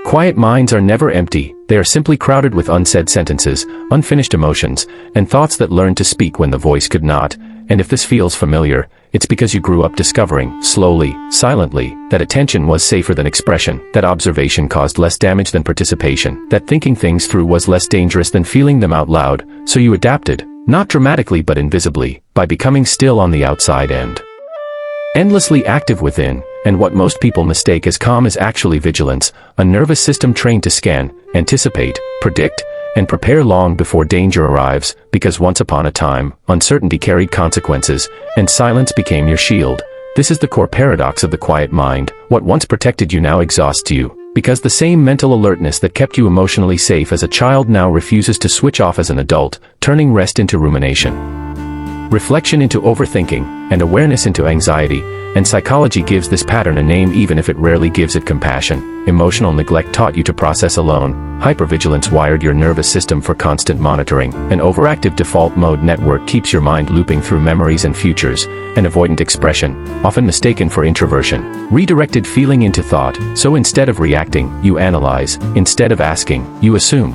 Quiet minds are never empty, they are simply crowded with unsaid sentences, unfinished emotions, and thoughts that learn to speak when the voice could not. And if this feels familiar, it's because you grew up discovering, slowly, silently, that attention was safer than expression, that observation caused less damage than participation, that thinking things through was less dangerous than feeling them out loud, so you adapted, not dramatically but invisibly, by becoming still on the outside and endlessly active within. And what most people mistake as calm is actually vigilance, a nervous system trained to scan, anticipate, predict, and prepare long before danger arrives, because once upon a time, uncertainty carried consequences, and silence became your shield. This is the core paradox of the quiet mind. What once protected you now exhausts you, because the same mental alertness that kept you emotionally safe as a child now refuses to switch off as an adult, turning rest into rumination, reflection into overthinking, and awareness into anxiety. And psychology gives this pattern a name even if it rarely gives it compassion. Emotional neglect taught you to process alone. Hypervigilance wired your nervous system for constant monitoring. An overactive default mode network keeps your mind looping through memories and futures. An avoidant expression, often mistaken for introversion, redirected feeling into thought. So instead of reacting, you analyze. Instead of asking, you assume.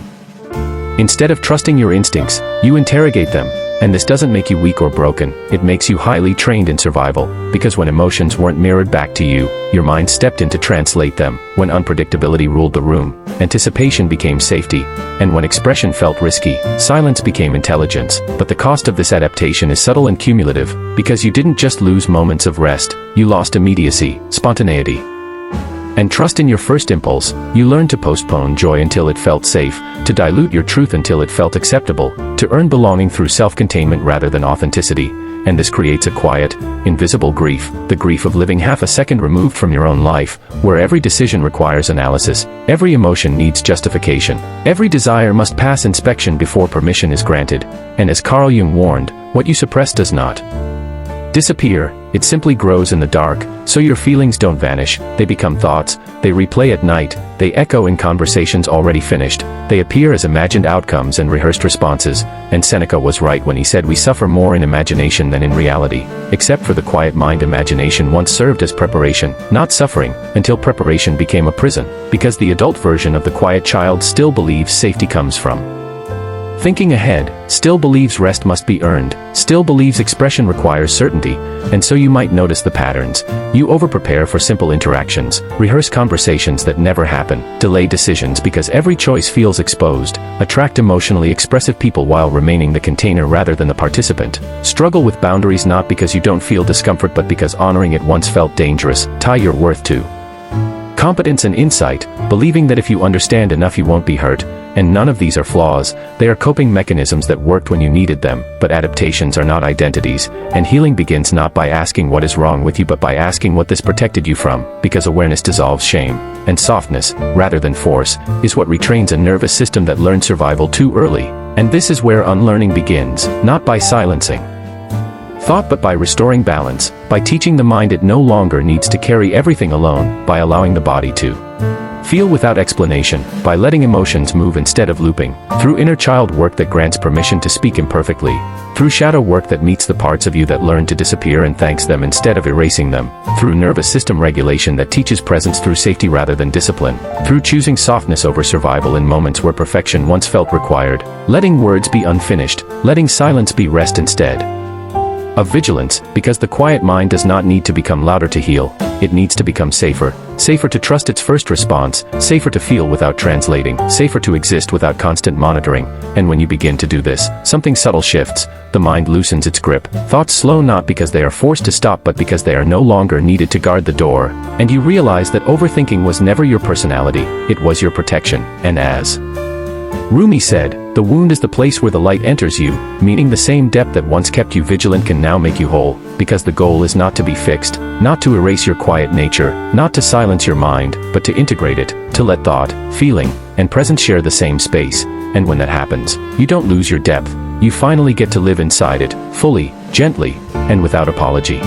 Instead of trusting your instincts, you interrogate them. And this doesn't make you weak or broken, it makes you highly trained in survival, because when emotions weren't mirrored back to you, your mind stepped in to translate them. When unpredictability ruled the room, anticipation became safety, and when expression felt risky, silence became intelligence. But the cost of this adaptation is subtle and cumulative, because you didn't just lose moments of rest, you lost immediacy, spontaneity, and trust in your first impulse. You learned to postpone joy until it felt safe, to dilute your truth until it felt acceptable, to earn belonging through self-containment rather than authenticity. And this creates a quiet, invisible grief, the grief of living half a second removed from your own life, where every decision requires analysis, every emotion needs justification, every desire must pass inspection before permission is granted. And as Carl Jung warned, what you suppress does not disappear, it simply grows in the dark. So your feelings don't vanish, they become thoughts, they replay at night, they echo in conversations already finished, they appear as imagined outcomes and rehearsed responses. And Seneca was right when he said we suffer more in imagination than in reality. Except for the quiet mind, imagination once served as preparation, not suffering, until preparation became a prison, because the adult version of the quiet child still believes safety comes from thinking ahead, still believes rest must be earned, still believes expression requires certainty. And so you might notice the patterns. You overprepare for simple interactions, rehearse conversations that never happen, delay decisions because every choice feels exposed, attract emotionally expressive people while remaining the container rather than the participant, struggle with boundaries not because you don't feel discomfort but because honoring it once felt dangerous, tie your worth to competence and insight, believing that if you understand enough you won't be hurt. And none of these are flaws, they are coping mechanisms that worked when you needed them. But adaptations are not identities, and healing begins not by asking what is wrong with you but by asking what this protected you from, because awareness dissolves shame, and softness, rather than force, is what retrains a nervous system that learned survival too early. And this is where unlearning begins, not by silencing thought but by restoring balance, by teaching the mind it no longer needs to carry everything alone, by allowing the body to feel without explanation, by letting emotions move instead of looping, through inner child work that grants permission to speak imperfectly, through shadow work that meets the parts of you that learn to disappear and thanks them instead of erasing them, through nervous system regulation that teaches presence through safety rather than discipline, through choosing softness over survival in moments where perfection once felt required, letting words be unfinished, letting silence be rest instead of vigilance, because the quiet mind does not need to become louder to heal, it needs to become safer, safer to trust its first response, safer to feel without translating, safer to exist without constant monitoring. And when you begin to do this, something subtle shifts, the mind loosens its grip, thoughts slow not because they are forced to stop but because they are no longer needed to guard the door, and you realize that overthinking was never your personality, it was your protection. And as Rumi said, the wound is the place where the light enters you, meaning the same depth that once kept you vigilant can now make you whole, because the goal is not to be fixed, not to erase your quiet nature, not to silence your mind, but to integrate it, to let thought, feeling, and presence share the same space. And when that happens, you don't lose your depth, you finally get to live inside it, fully, gently, and without apology.